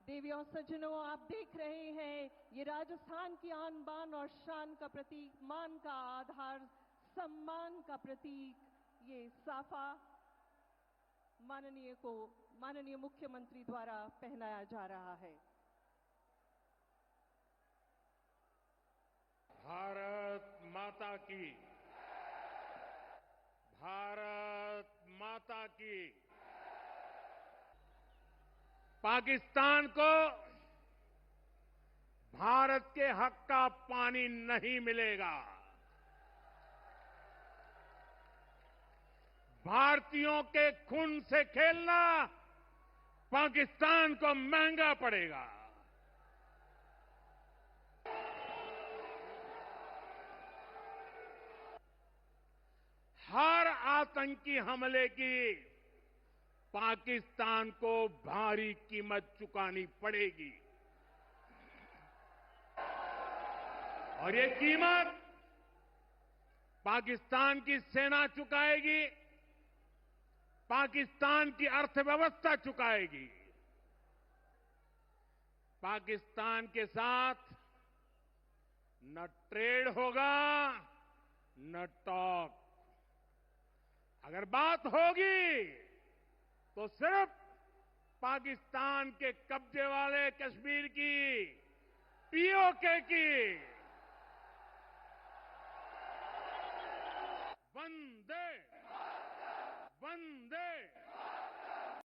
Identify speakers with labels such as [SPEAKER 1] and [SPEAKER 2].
[SPEAKER 1] देवियों सज्जनों, आप देख रहे हैं ये राजस्थान की आन बान और शान का प्रतीक, मान का आधार, सम्मान का प्रतीक ये साफा माननीय मुख्यमंत्री द्वारा पहनाया जा रहा है।
[SPEAKER 2] भारत माता की, भारत माता की। पाकिस्तान को भारत के हक का पानी नहीं मिलेगा। भारतीयों के खून से खेलना पाकिस्तान को महंगा पड़ेगा। हर आतंकी हमले की पाकिस्तान को भारी कीमत चुकानी पड़ेगी और ये कीमत पाकिस्तान की सेना चुकाएगी, पाकिस्तान की अर्थव्यवस्था चुकाएगी। पाकिस्तान के साथ न ट्रेड होगा न टॉक। अगर बात होगी तो सिर्फ पाकिस्तान के कब्जे वाले कश्मीर की, पीओके की।